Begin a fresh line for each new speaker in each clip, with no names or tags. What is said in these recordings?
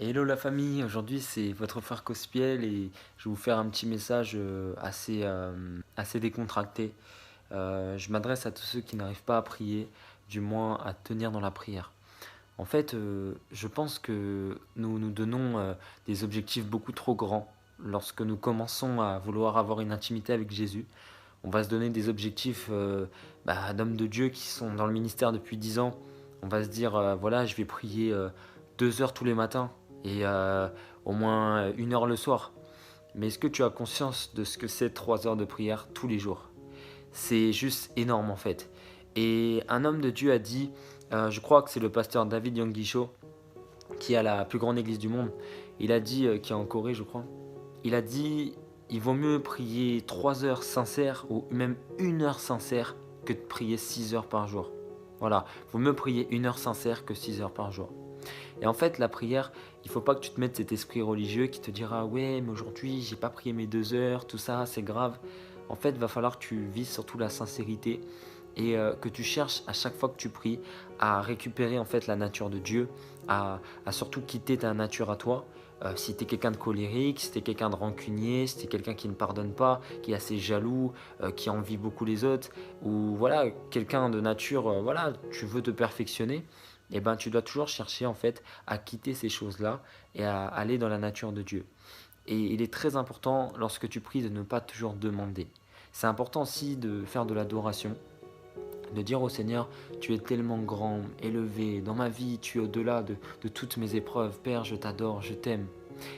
Hello la famille, aujourd'hui c'est votre frère Cospiel et je vais vous faire un petit message assez décontracté. Je m'adresse à tous ceux qui n'arrivent pas à prier, du moins à tenir dans la prière. En fait, je pense que nous nous donnons des objectifs beaucoup trop grands lorsque nous commençons à vouloir avoir une intimité avec Jésus. On va se donner des objectifs d'hommes de Dieu qui sont dans le ministère depuis 10 ans. On va se dire, voilà, je vais prier 2 heures tous les matins et au moins 1 heure le soir. Mais est-ce que tu as conscience de ce que c'est 3 heures de prière tous les jours? C'est juste énorme en fait. Et un homme de Dieu a dit, je crois que c'est le pasteur David Yonggi qui a la plus grande église du monde. Il a dit, qui est en Corée je crois, il a dit, il vaut mieux prier 3 heures sincères ou même 1 heure sincère que de prier 6 heures par jour. Voilà, il vaut mieux prier 1 heure sincère que 6 heures par jour. Et en fait, la prière, il ne faut pas que tu te mettes cet esprit religieux qui te dira ouais, mais aujourd'hui, j'ai pas prié mes 2 heures, tout ça, c'est grave. En fait, il va falloir que tu vises surtout la sincérité et que tu cherches à chaque fois que tu pries à récupérer en fait la nature de Dieu, à surtout quitter ta nature à toi. Si tu es quelqu'un de colérique, si tu es quelqu'un de rancunier, si tu es quelqu'un qui ne pardonne pas, qui est assez jaloux, qui envie beaucoup les autres, ou voilà, quelqu'un de nature, voilà, tu veux te perfectionner, et ben tu dois toujours chercher en fait à quitter ces choses-là et à aller dans la nature de Dieu. Et il est très important lorsque tu pries de ne pas toujours demander. C'est important aussi de faire de l'adoration, de dire au Seigneur, tu es tellement grand, élevé, dans ma vie, tu es au-delà de toutes mes épreuves. Père, je t'adore, je t'aime.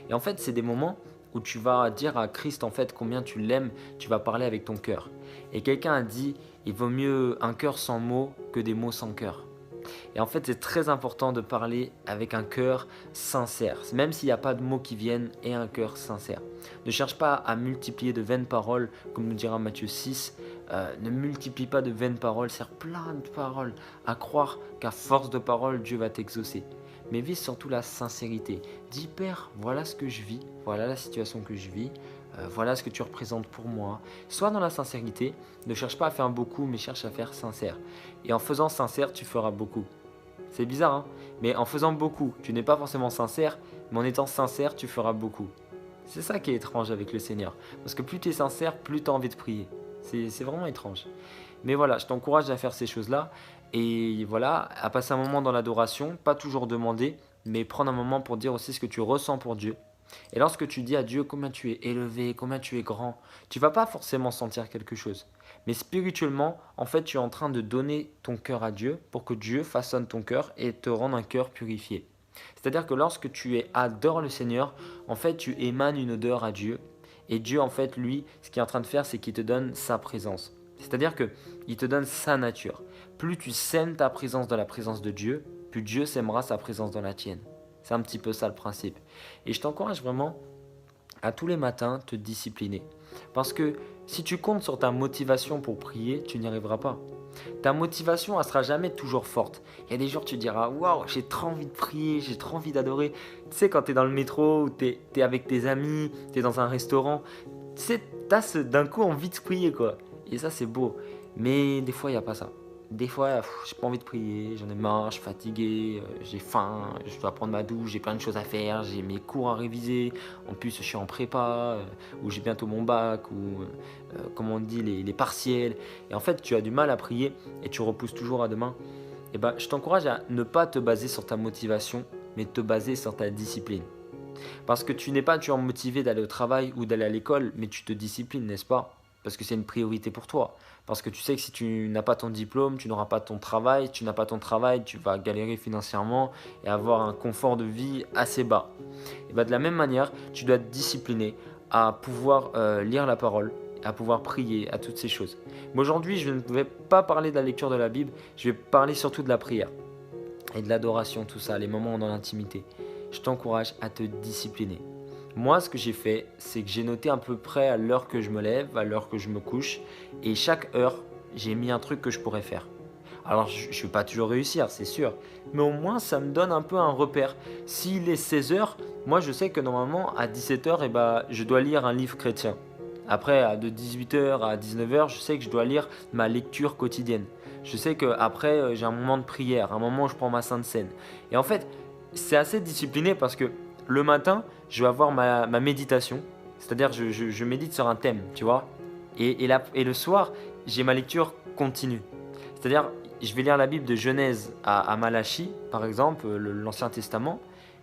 Et en fait, c'est des moments où tu vas dire à Christ en fait combien tu l'aimes, tu vas parler avec ton cœur. Et quelqu'un a dit, il vaut mieux un cœur sans mots que des mots sans cœur. Et en fait, c'est très important de parler avec un cœur sincère, même s'il n'y a pas de mots qui viennent, et un cœur sincère. Ne cherche pas à multiplier de vaines paroles, comme nous dira Matthieu 6. Ne multiplie pas de vaines paroles, sers plein de paroles à croire qu'à force de paroles, Dieu va t'exaucer. Mais vise surtout la sincérité. Dis Père, voilà ce que je vis, voilà la situation que je vis, voilà ce que tu représentes pour moi. Sois dans la sincérité, ne cherche pas à faire beaucoup, mais cherche à faire sincère. Et en faisant sincère, tu feras beaucoup. C'est bizarre, hein? Mais en faisant beaucoup, tu n'es pas forcément sincère, mais en étant sincère, tu feras beaucoup. C'est ça qui est étrange avec le Seigneur. Parce que plus tu es sincère, plus tu as envie de prier. C'est vraiment étrange. Mais voilà, je t'encourage à faire ces choses-là. Et voilà, à passer un moment dans l'adoration, pas toujours demander, mais prendre un moment pour dire aussi ce que tu ressens pour Dieu. Et lorsque tu dis à Dieu combien tu es élevé, combien tu es grand, tu vas pas forcément sentir quelque chose. Mais spirituellement, en fait, tu es en train de donner ton cœur à Dieu pour que Dieu façonne ton cœur et te rende un cœur purifié. C'est-à-dire que lorsque adores le Seigneur, en fait, tu émanes une odeur à Dieu. Et Dieu, en fait, lui, ce qu'il est en train de faire, c'est qu'il te donne sa présence. C'est-à-dire qu'il te donne sa nature. Plus tu sèmes ta présence dans la présence de Dieu, plus Dieu sèmera sa présence dans la tienne. C'est un petit peu ça le principe. Et je t'encourage vraiment à tous les matins te discipliner. Parce que si tu comptes sur ta motivation pour prier, tu n'y arriveras pas. Ta motivation, elle sera jamais toujours forte. Il y a des jours, tu diras, waouh, j'ai trop envie de prier, j'ai trop envie d'adorer. Tu sais, quand tu es dans le métro ou tu es avec tes amis, tu es dans un restaurant, tu sais, tu as d'un coup envie de prier, quoi. Et ça, c'est beau. Mais des fois, il n'y a pas ça. Des fois, j'ai pas envie de prier, j'en ai marre, je suis fatigué, j'ai faim, je dois prendre ma douche, j'ai plein de choses à faire, j'ai mes cours à réviser. En plus, je suis en prépa, ou j'ai bientôt mon bac, ou comme on dit, les partiels. Et en fait, tu as du mal à prier et tu repousses toujours à demain. Et ben, je t'encourage à ne pas te baser sur ta motivation, mais te baser sur ta discipline. Parce que tu n'es pas toujours motivé d'aller au travail ou d'aller à l'école, mais tu te disciplines, n'est-ce pas? Parce que c'est une priorité pour toi. Parce que tu sais que si tu n'as pas ton diplôme, tu n'auras pas ton travail. Si tu n'as pas ton travail, tu vas galérer financièrement et avoir un confort de vie assez bas. Et ben de la même manière, tu dois te discipliner à pouvoir lire la parole, à pouvoir prier, à toutes ces choses. Mais aujourd'hui, je ne vais pas parler de la lecture de la Bible, je vais parler surtout de la prière et de l'adoration, tout ça, les moments dans l'intimité. Je t'encourage à te discipliner. Moi, ce que j'ai fait, c'est que j'ai noté à peu près à l'heure que je me lève, à l'heure que je me couche, et chaque heure, j'ai mis un truc que je pourrais faire. Alors, je ne vais pas toujours réussir, c'est sûr, mais au moins, ça me donne un peu un repère. S'il est 16 heures, moi, je sais que normalement, à 17 heures, je dois lire un livre chrétien. Après, de 18 heures à 19 heures, je sais que je dois lire ma lecture quotidienne. Je sais qu'après, j'ai un moment de prière, un moment où je prends ma sainte scène. Et en fait, c'est assez discipliné parce que le matin, je vais avoir ma méditation. C'est-à-dire, je médite sur un thème, tu vois. Et le soir, j'ai ma lecture continue. C'est-à-dire, je vais lire la Bible de Genèse à Malachie, par exemple, l'Ancien Testament,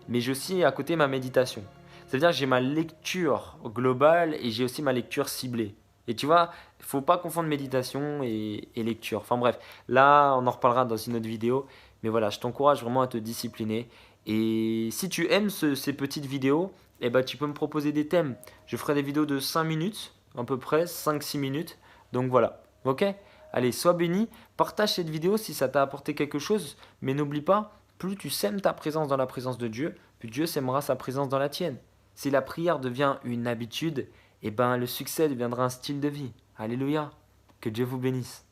mais j'ai aussi à côté ma méditation. C'est-à-dire que j'ai ma lecture globale et j'ai aussi ma lecture ciblée. Et tu vois, il ne faut pas confondre méditation et lecture. Enfin bref, là, on en reparlera dans une autre vidéo. Mais voilà, je t'encourage vraiment à te discipliner. Et si tu aimes ces petites vidéos, eh ben, tu peux me proposer des thèmes. Je ferai des vidéos de 5 minutes, à peu près, 5-6 minutes. Donc voilà, ok? Allez, sois béni, partage cette vidéo si ça t'a apporté quelque chose. Mais n'oublie pas, plus tu sèmes ta présence dans la présence de Dieu, plus Dieu sèmera sa présence dans la tienne. Si la prière devient une habitude, eh ben, le succès deviendra un style de vie. Alléluia. Que Dieu vous bénisse.